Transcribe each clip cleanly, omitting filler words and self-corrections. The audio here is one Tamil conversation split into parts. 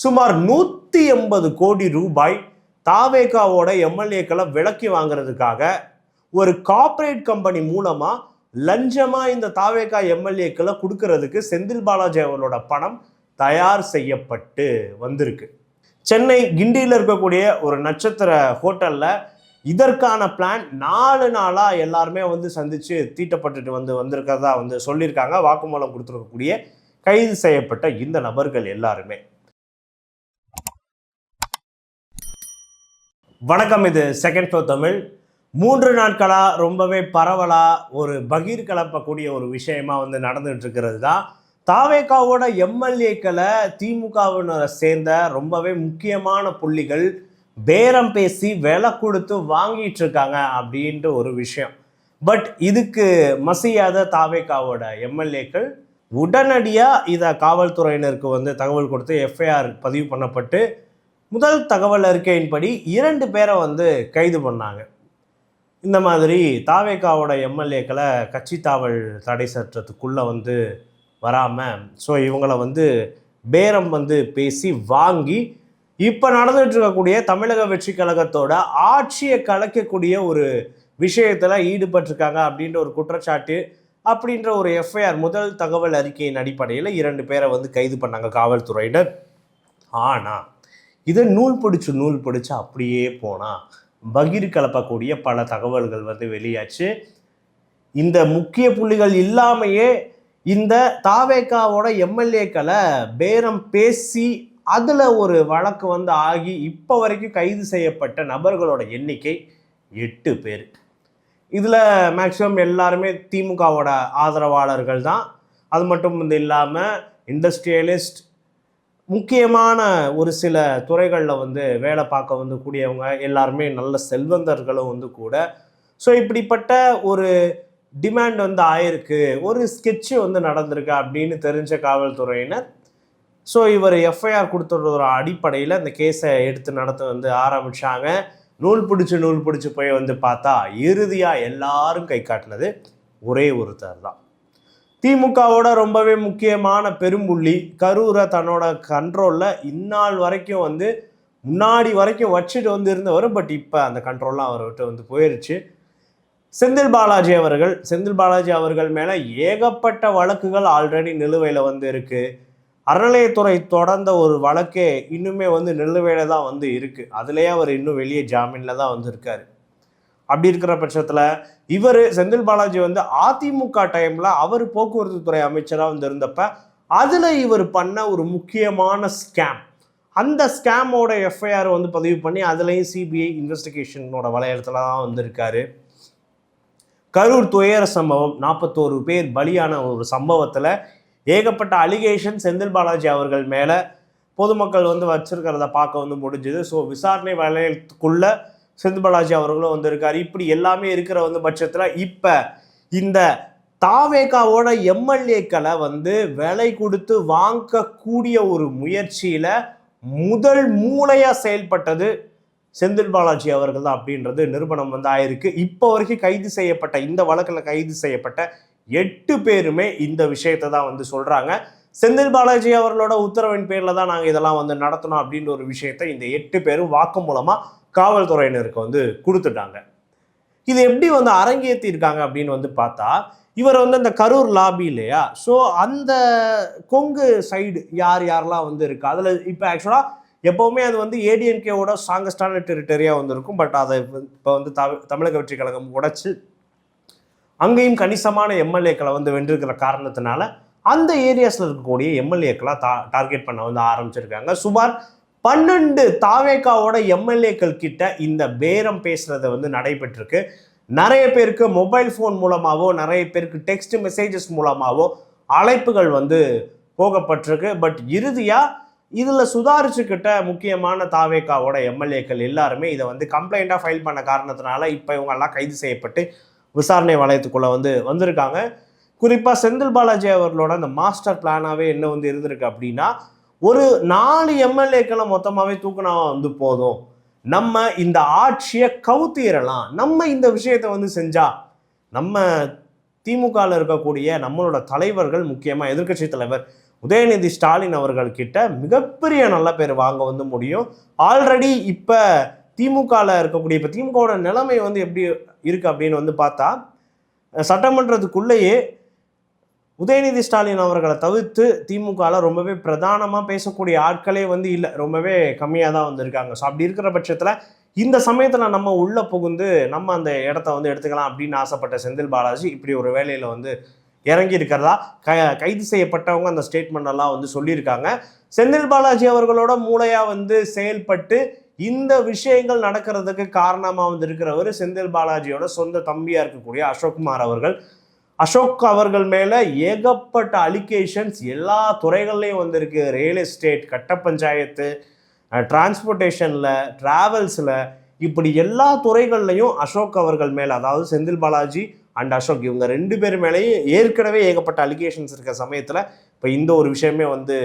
சுமார் 180 கோடி ரூபாய் தாவேகாவோட எம்எல்ஏக்களை விலக்கி வாங்குறதுக்காக ஒரு கார்ப்பரேட் கம்பெனி மூலமா லஞ்சமா இந்த தாவேகா எம்எல்ஏக்களை கொடுக்கறதுக்கு செந்தில் பாலாஜி அவர்களோட பணம் தயார் செய்யப்பட்டு வந்திருக்கு. சென்னை கிண்டியில் இருக்கக்கூடிய ஒரு நட்சத்திர ஹோட்டல்ல இதற்கான பிளான் 4 நாளா எல்லாருமே சந்திச்சு தீட்டப்பட்டு வந்திருக்கிறதா சொல்லியிருக்காங்க. வாக்குமூலம் கொடுத்துருக்கக்கூடிய கைது செய்யப்பட்ட இந்த நபர்கள் எல்லாருமே. வணக்கம், இது செகண்ட் ஷோ தமிழ். 3 நாட்களா ரொம்பவே பரவலா ஒரு பகீர் கலப்பக்கூடிய ஒரு விஷயமா நடந்துட்டு இருக்கிறது தான் தாவேகாவோட எம்எல்ஏக்களை திமுகவினரை சேர்ந்த ரொம்பவே முக்கியமான புள்ளிகள் பேரம் பேசி விலை கொடுத்து வாங்கிட்டு இருக்காங்க அப்படின்ட்டு ஒரு விஷயம். பட் இதுக்கு மசியாத தாவேகாவோட எம்எல்ஏக்கள் உடனடியாக இதை காவல்துறையினருக்கு தகவல் கொடுத்து எஃப்ஐஆர் பதிவு பண்ணப்பட்டு முதல் தகவல் அறிக்கையின்படி 2 பேரை கைது பண்ணாங்க. இந்த மாதிரி தாவேகாவோட எம்எல்ஏக்களை கட்சி தாவல் தடை சட்டத்துக்குள்ளே வராமல் இவங்களை பேரம் பேசி வாங்கி இப்போ நடந்துட்டு இருக்கக்கூடிய தமிழக வெற்றி கழகத்தோட ஆட்சியை கலைக்கக்கூடிய ஒரு விஷயத்தில் ஈடுபட்டிருக்காங்க அப்படின்ற ஒரு குற்றச்சாட்டு, அப்படின்ற ஒரு எஃப்ஐஆர் முதல் தகவல் அறிக்கையின் அடிப்படையில் 2 பேரை கைது பண்ணாங்க காவல்துறையினர். ஆனால் இதை நூல் பிடிச்சு அப்படியே போனால் பகீர் கலப்பக்கூடிய பல தகவல்கள் வெளியாச்சு. இந்த முக்கிய புள்ளிகள் இல்லாமையே இந்த தாவேகாவோட எம்எல்ஏக்களை பேரம் பேசி அதில் ஒரு வழக்கு ஆகி இப்போ வரைக்கும் கைது செய்யப்பட்ட நபர்களோட எண்ணிக்கை 8 பேர். இதில் மேக்சிமம் எல்லாருமே திமுகவோட ஆதரவாளர்கள் தான். அது மட்டும் இல்லாமல் இண்டஸ்ட்ரியலிஸ்ட், முக்கியமான ஒரு சில துறைகளில் வேலை பார்க்க கூடியவங்க எல்லாருமே நல்ல செல்வந்தர்களும் கூட. ஸோ இப்படிப்பட்ட ஒரு டிமாண்ட் ஆயிருக்கு, ஒரு ஸ்கெட்சு நடந்திருக்கு அப்படின்னு தெரிஞ்ச காவல்துறையினர் இவர் எஃப்ஐஆர் கொடுத்துற அடிப்படையில் இந்த கேஸை எடுத்து நடத்த ஆரம்பித்தாங்க. நூல் பிடிச்சி போய் பார்த்தா இறுதியாக எல்லாரும் கை காட்டினது ஒரே ஒருத்தர் தான். திமுகவோட ரொம்பவே முக்கியமான பெரும்புள்ளி, கரூரை தன்னோட கண்ட்ரோலில் இந்நாள் வரைக்கும் முன்னாடி வரைக்கும் வச்சுட்டு இருந்தவர். பட் இப்போ அந்த கண்ட்ரோல்லாம் அவரை விட்டு போயிடுச்சு. செந்தில் பாலாஜி அவர்கள் மேலே ஏகப்பட்ட வழக்குகள் ஆல்ரெடி நிலுவையில் இருக்குது. அறநிலையத்துறை தொடர்ந்த ஒரு வழக்கே இன்னுமே நிலுவையில் தான் இருக்குது. அதுலேயே அவர் இன்னும் வெளியே ஜாமீனில் தான் இருக்கார். அப்படி இருக்கிற பட்சத்தில் இவர் செந்தில் பாலாஜி அதிமுக டைமில் அவர் போக்குவரத்து துறை அமைச்சராக இருந்தப்ப அதில் இவர் பண்ண ஒரு முக்கியமான ஸ்கேம், அந்த ஸ்கேமோட எஃப்ஐஆர் பதிவு பண்ணி அதுலேயும் சிபிஐ இன்வெஸ்டிகேஷனோட வளையத்தில் தான் இருக்காரு. கரூர் துயர சம்பவம், 41 பேர் பலியான ஒரு சம்பவத்தில் ஏகப்பட்ட அலிகேஷன் செந்தில் பாலாஜி அவர்கள் மேலே பொதுமக்கள் வச்சிருக்கிறத பார்க்க முடிஞ்சுது. ஸோ விசாரணை வளையத்துக்குள்ள செந்தில் பாலாஜி அவர்களும் இருக்கார். இப்படி எல்லாமே இருக்கிற பட்சத்தில் இப்போ இந்த தாவேகாவோட எம்எல்ஏக்களை விலை கொடுத்து வாங்கக்கூடிய ஒரு முயற்சியில் முதல் மூளையாக செயல்பட்டது செந்தில் பாலாஜி அவர்கள் தான் அப்படின்றது நிரூபணம் ஆயிருக்கு. இப்போ வரைக்கும் கைது செய்யப்பட்ட, இந்த வழக்கில் கைது செய்யப்பட்ட 8 பேருமே இந்த விஷயத்தை தான் சொல்கிறாங்க. செந்தில் பாலாஜி அவர்களோட உத்தரவின் பேரில் தான் நாங்கள் இதெல்லாம் நடத்தணும் அப்படின்ற ஒரு விஷயத்தை இந்த 8 பேரும் வாக்கு மூலமாக காவல்துறையினருக்கு கொடுத்துட்டாங்க. இது எப்படி அரங்கேற்றிருக்காங்க அப்படின்னு பார்த்தா, இவர் அந்த கரூர் லாபி இல்லையா, ஸோ அந்த கொங்கு சைடு யாரெல்லாம் இருக்கா, அதில் இப்போ ஆக்சுவலாக எப்போவுமே அது ஏடிஎம்கேவோட ஸ்ட்ராங்கஸ்டான டெரிட்டரியாக இருக்கும். பட் அதை இப்போ தமிழக வெற்றி கழகம் உடைச்சு அங்கேயும் கணிசமான எம்எல்ஏக்களை வென்றிருக்கிற காரணத்தினால அந்த ஏரியாஸில் இருக்கக்கூடிய எம்எல்ஏக்களாக டார்கெட் பண்ண ஆரம்பிச்சிருக்காங்க. சுமார் 12 தாவேகாவோட எம்எல்ஏக்கள் கிட்ட இந்த பேரம் பேசுறது நடைபெற்றிருக்கு. நிறைய பேருக்கு மொபைல் ஃபோன் மூலமாகவோ, நிறைய பேருக்கு டெக்ஸ்ட் மெசேஜஸ் மூலமாகவோ அழைப்புகள் போகப்பட்டிருக்கு. பட் இறுதியாக இதில் சுதாரிச்சுக்கிட்ட முக்கியமான தாவேகாவோட எம்எல்ஏக்கள் எல்லாருமே இதை கம்ப்ளைண்ட்டாக ஃபைல் பண்ண காரணத்தினால இப்போ இவங்கெல்லாம் கைது செய்யப்பட்டு விசாரணை வளையத்துக்குள்ளே வந்திருக்காங்க. குறிப்பாக செந்தில் பாலாஜி அவர்களோட அந்த மாஸ்டர் பிளானாகவே என்ன இருந்திருக்கு அப்படின்னா, ஒரு 4 எம்எல்ஏக்களை மொத்தமாகவே தூக்குனா போதும், நம்ம இந்த ஆட்சியை கவுத்திரலாம், நம்ம இந்த விஷயத்தை செஞ்சா நம்ம திமுகவில் இருக்கக்கூடிய நம்மளோட தலைவர்கள், முக்கியமாக எதிர்க்கட்சி தலைவர் உதயநிதி ஸ்டாலின் அவர்கள் கிட்ட மிகப்பெரிய நல்ல பேர் வாங்க வந்து முடியும். ஆல்ரெடி இப்போ திமுகவில் இருக்கக்கூடிய இப்போ திமுகவோட நிலைமை வந்து எப்படி இருக்குது அப்படின்னு வந்து பார்த்தா, சட்டமன்றத்துக்குள்ளேயே உதயநிதி ஸ்டாலின் அவர்களை தவிர்த்து திமுகவில் ரொம்பவே பிரதானமாக பேசக்கூடிய ஆட்களே வந்து இல்லை, ரொம்பவே கம்மியாக தான் வந்திருக்காங்க. ஸோ அப்படி இருக்கிற பட்சத்தில் இந்த சமயத்தில் நம்ம உள்ளே புகுந்து நம்ம அந்த இடத்த வந்து எடுத்துக்கலாம் அப்படின்னு ஆசைப்பட்ட செந்தில் பாலாஜி இப்படி ஒரு வேலையில் வந்து இறங்கி இருக்கிறதா கைது செய்யப்பட்டவங்க அந்த ஸ்டேட்மெண்ட் எல்லாம் வந்து சொல்லியிருக்காங்க. செந்தில் பாலாஜி அவர்களோட மூளையாக வந்து செயல்பட்டு இந்த விஷயங்கள் நடக்கிறதுக்கு காரணமாக வந்து இருக்கிறவர் செந்தில் பாலாஜியோட சொந்த தம்பியாக இருக்கக்கூடிய அசோக்குமார் அவர்கள். அசோக் அவர்கள் மேலே ஏகப்பட்ட அலிகேஷன்ஸ் எல்லா துறைகள்லையும் வந்திருக்கு. ரியல் எஸ்டேட், கட்ட பஞ்சாயத்து, டிரான்ஸ்போர்ட்டேஷனில், ட்ராவல்ஸில், இப்படி எல்லா துறைகள்லையும் அசோக் அவர்கள் மேலே, அதாவது செந்தில் பாலாஜி அண்ட் அசோக் இவங்க 2 பேர் மேலேயும் ஏற்கனவே ஏகப்பட்ட அலிகேஷன்ஸ் இருக்க சமயத்தில் இப்போ இந்த ஒரு விஷயமே வந்து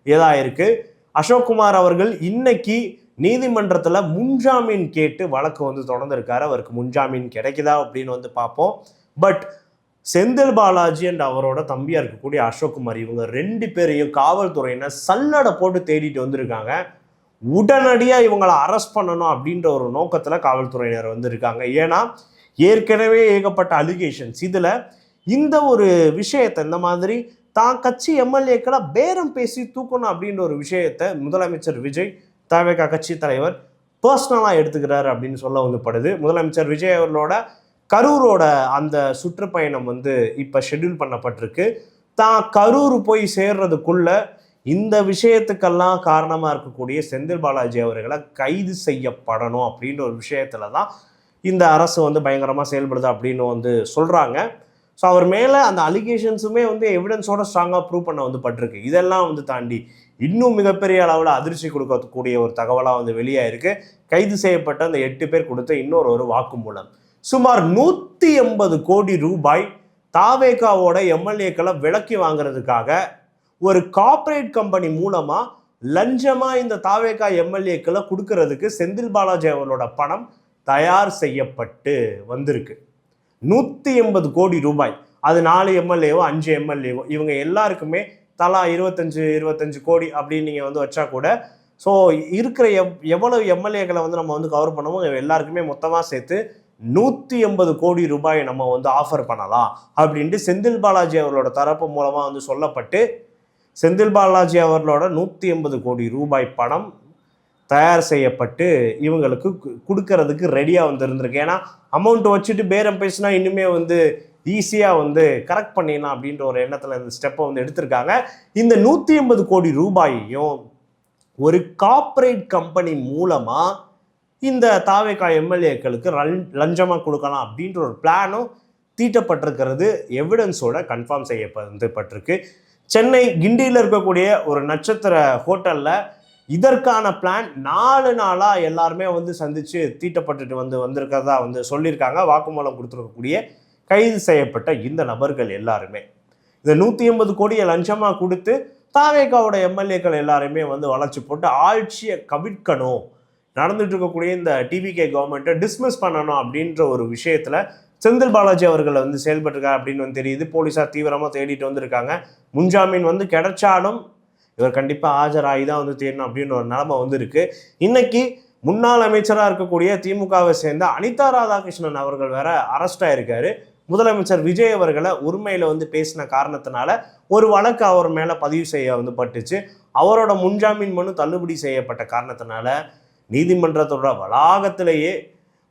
ஏதாக இருக்குது. அசோக்குமார் அவர்கள் இன்னைக்கு நீதிமன்றத்தில் முன்ஜாமீன் கேட்டு வழக்கு வந்து தொடர்ந்துருக்காரு. அவருக்கு முன்ஜாமீன் கிடைக்குதா அப்படின்னு வந்து பார்ப்போம். பட் செந்தில் பாலாஜி அண்ட் அவரோட தம்பியாக இருக்கக்கூடிய அசோக்குமார் இவங்க 2 பேரையும் காவல்துறையினர் சல்லடை போட்டு தேடிட்டு வந்திருக்காங்க. உடனடியாக இவங்களை அரெஸ்ட் பண்ணணும் அப்படின்ற ஒரு நோக்கத்தில் காவல்துறையினர் வந்து இருக்காங்க. ஏன்னா ஏற்கனவே ஏகப்பட்ட அலிகேஷன்ஸ். இதில் இந்த ஒரு விஷயத்தை, இந்த மாதிரி தான் கட்சி எம்எல்ஏக்களை பேரம் பேசி தூக்கணும் அப்படின்ற ஒரு விஷயத்தை முதலமைச்சர் விஜய், தவிக கட்சி தலைவர் பர்சனலாக எடுத்துக்கிறார் அப்படின்னு சொல்ல வந்து படுது. முதலமைச்சர் விஜய் அவர்களோட கரூரோட அந்த சுற்றுப்பயணம் வந்து இப்போ ஷெட்யூல் பண்ணப்பட்டிருக்கு. தான் கரூர் போய் சேர்றதுக்குள்ள இந்த விஷயத்துக்கெல்லாம் காரணமாக இருக்கக்கூடிய செந்தில் பாலாஜி அவர்களை கைது செய்யப்படணும் அப்படின்ற ஒரு விஷயத்துல தான் இந்த அரசு வந்து பயங்கரமாக செயல்படுது அப்படின்னு வந்து சொல்கிறாங்க. ஸோ அவர் மேலே அந்த அலிகேஷன்ஸுமே வந்து எவிடன்ஸோட ஸ்ட்ராங்காக ப்ரூவ் பண்ண வந்து பட்டிருக்கு. இதெல்லாம் வந்து தாண்டி இன்னும் மிகப்பெரிய அளவில் அதிர்ச்சி கொடுக்கக்கூடிய ஒரு தகவலாக வந்து வெளியாயிருக்கு. கைது செய்யப்பட்ட அந்த 8 பேர் கொடுத்த இன்னொரு வாக்குமூலம். சுமார் 180 கோடி ரூபாய் தாவேகாவோட எம்எல்ஏக்களை விலக்கி வாங்குறதுக்காக ஒரு கார்ப்பரேட் கம்பெனி மூலமாக லஞ்சமாக இந்த தாவேகா எம்எல்ஏக்களை கொடுக்கறதுக்கு செந்தில் பாலாஜி அவர்களோட பணம் தயார் செய்யப்பட்டு வந்திருக்கு. 180 கோடி ரூபாய். அது 4 எம்எல்ஏவோ 5 எம்எல்ஏவோ இவங்க எல்லாருக்குமே தலா 25 கோடி அப்படின்னு நீங்கள் வந்து வச்சா கூட, ஸோ இருக்கிற எவ்வளவு எம்எல்ஏக்களை வந்து நம்ம வந்து கவர் பண்ணுவோம், எல்லாருக்குமே மொத்தமாக சேர்த்து 180 கோடி ரூபாய் நம்ம வந்து ஆஃபர் பண்ணலாம் அப்படின்ட்டு செந்தில் பாலாஜி அவர்களோட தரப்பு மூலமாக வந்து சொல்லப்பட்டு, செந்தில் பாலாஜி அவர்களோட 180 கோடி ரூபாய் பணம் தயார் செய்யப்பட்டு இவங்களுக்கு கொடுக்கறதுக்கு ரெடியாக வந்து இருந்திருக்கு. ஏன்னா அமௌண்ட் வச்சுட்டு பேரம் பேசினா இன்னுமே வந்து ஈஸியாக வந்து கரெக்ட் பண்ணிடலாம் அப்படின்ற ஒரு எண்ணத்தில் இந்த ஸ்டெப்பை வந்து எடுத்திருக்காங்க. இந்த 180 கோடி ரூபாயையும் ஒரு கார்ப்பரேட் கம்பெனி மூலமாக இந்த தாவேகா எம்எல்ஏக்களுக்கு லஞ்சமாக கொடுக்கலாம் அப்படின்ற ஒரு பிளானும் தீட்டப்பட்டிருக்கிறது எவிடன்ஸோட கன்ஃபார்ம் செய்யப்பட்டிருக்கு. சென்னை கிண்டியில் இருக்கக்கூடிய ஒரு நட்சத்திர ஹோட்டலில் இதற்கான பிளான் 4 நாளாக எல்லாருமே வந்து சந்தித்து தீட்டப்பட்டுட்டு வந்திருக்கிறதா வந்து சொல்லியிருக்காங்க. வாக்குமூலம் கொடுத்துருக்கக்கூடிய கைது செய்யப்பட்ட இந்த நபர்கள் எல்லாருமே இந்த 180 கோடியை லஞ்சமாக கொடுத்து தாவேகாவோட எம்எல்ஏக்கள் எல்லாருமே வந்து வளைச்சி போட்டு ஆட்சியை கவிழ்க்கணும், நடந்துட்டு இருக்கக்கூடிய இந்த டிவிகே கவர்மெண்ட்டை டிஸ்மிஸ் பண்ணணும் அப்படின்ற ஒரு விஷயத்தில் செந்தில் பாலாஜி அவர்களை வந்து செயல்பட்டுருக்காரு அப்படின்னு வந்து தெரியுது. போலீஸார் தீவிரமாக தேடிட்டு வந்திருக்காங்க. முன்ஜாமீன் வந்து கிடைச்சாலும் இவர் கண்டிப்பாக ஆஜராகி தான் வந்து தேடணும் அப்படின்னு ஒரு நிலைமை வந்து இருக்கு. இன்னைக்கு முன்னாள் அமைச்சராக இருக்கக்கூடிய திமுகவை சேர்ந்த அனிதா ராதாகிருஷ்ணன் அவர்கள் வேற அரெஸ்ட் ஆயிருக்காரு. முதலமைச்சர் விஜய் அவர்களை உரிமையில் வந்து பேசின காரணத்தினால ஒரு வழக்கு அவர் மேலே பதிவு செய்ய வந்து பட்டுச்சு. அவரோட முன்ஜாமீன் மனு தள்ளுபடி செய்யப்பட்ட காரணத்தினால நீதிமன்றத்தோட வளாகத்திலேயே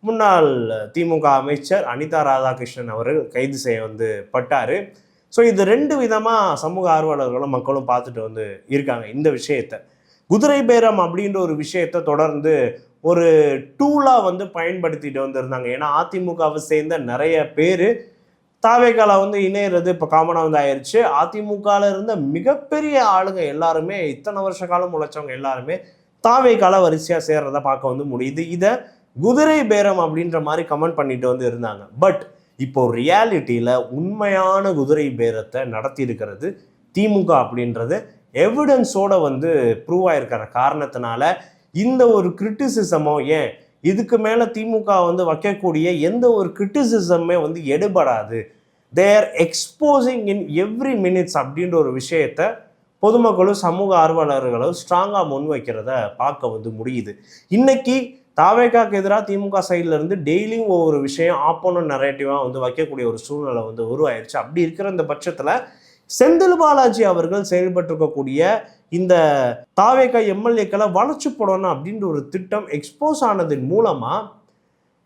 முன்னாள் திமுக அமைச்சர் அனிதா ராதாகிருஷ்ணன் அவர்கள் கைது செய்ய வந்து பட்டார். ஸோ இது 2 விதமாக சமூக ஆர்வலர்களும் மக்களும் பார்த்துட்டு வந்து இருக்காங்க. இந்த விஷயத்தை குதிரை பேரம் அப்படின்ற ஒரு விஷயத்தை தொடர்ந்து ஒரு டூலாக வந்து பயன்படுத்திட்டு வந்துருந்தாங்க. ஏன்னா அதிமுகவை சேர்ந்த நிறைய பேர் தாவேகால வந்து இணையிறது இப்போ காமனாக வந்து ஆயிடுச்சு. அதிமுகவில் இருந்த மிகப்பெரிய ஆளுங்க எல்லாருமே, இத்தனை வருஷ காலம் உழைச்சவங்க எல்லாருமே தாவேகால வரிசையாக சேர்றதை பார்க்க வந்து முடியுது. இதை குதிரை பேரம் அப்படின்ற மாதிரி கமெண்ட் பண்ணிட்டு வந்து இருந்தாங்க. பட் இப்போ ரியாலிட்டியில் உண்மையான குதிரை பேரத்தை நடத்தி இருக்கிறது திமுக அப்படின்றது எவிடன்ஸோட வந்து ப்ரூவ் ஆயிருக்கிற காரணத்தினால இந்த ஒரு கிரிட்டிசிசமோ, ஏன் இதுக்கு மேலே திமுக வந்து வைக்கக்கூடிய எந்த ஒரு கிரிட்டிசிசமே வந்து எடுபடாது. They are exposing in every minutes அப்படின்ற ஒரு விஷயத்தை பொதுமக்களும் சமூக ஆர்வலர்களும் ஸ்ட்ராங்காக முன்வைக்கிறத பார்க்க முடியுது. இன்னைக்கு தாவேகாக்கு எதிராக திமுக சைட்ல இருந்து டெய்லியும் ஒவ்வொரு விஷயம் ஆப்போனன்ட் நரேட்டிவாக வைக்கக்கூடிய ஒரு சூழ்நிலை உருவாயிருச்சு. அப்படி இருக்கிற இந்த பட்சத்தில் செந்தில் பாலாஜி அவர்கள் செயல்பட்டிருக்கக்கூடிய இந்த தாவேகா எம்எல்ஏக்களை வளைச்சு போடணும் அப்படின்ற ஒரு திட்டம் எக்ஸ்போஸ் ஆனதன் மூலமா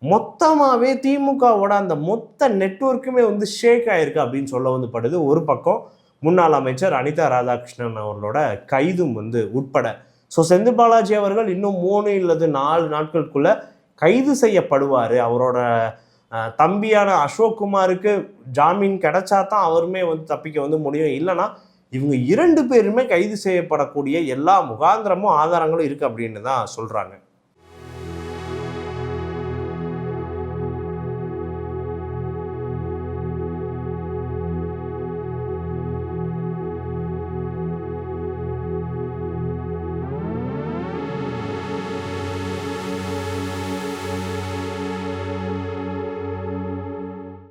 மொத்தமாகவே திமுகவோட அந்த மொத்த நெட்வொர்க்குமே ஷேக் ஆயிருக்கு அப்படின்னு சொல்ல படுது. ஒரு பக்கம் முன்னாள் அமைச்சர் அனிதா ராதாகிருஷ்ணன் அவர்களோட கைதும் உட்பட. ஸோ செந்தில் பாலாஜி அவர்கள் இன்னும் 3 அல்லது 4 நாட்களுக்குள்ள கைது செய்யப்படுவார். அவரோட தம்பியான அசோக் குமாருக்கு ஜாமீன் கிடைச்சா தான் அவருமே தப்பிக்க முடியும். இல்லைனா இவங்க 2 பேருமே கைது செய்யப்படக்கூடிய எல்லா முகாந்திரமும் ஆதாரங்களும் இருக்குது அப்படின்னு தான் சொல்கிறாங்க.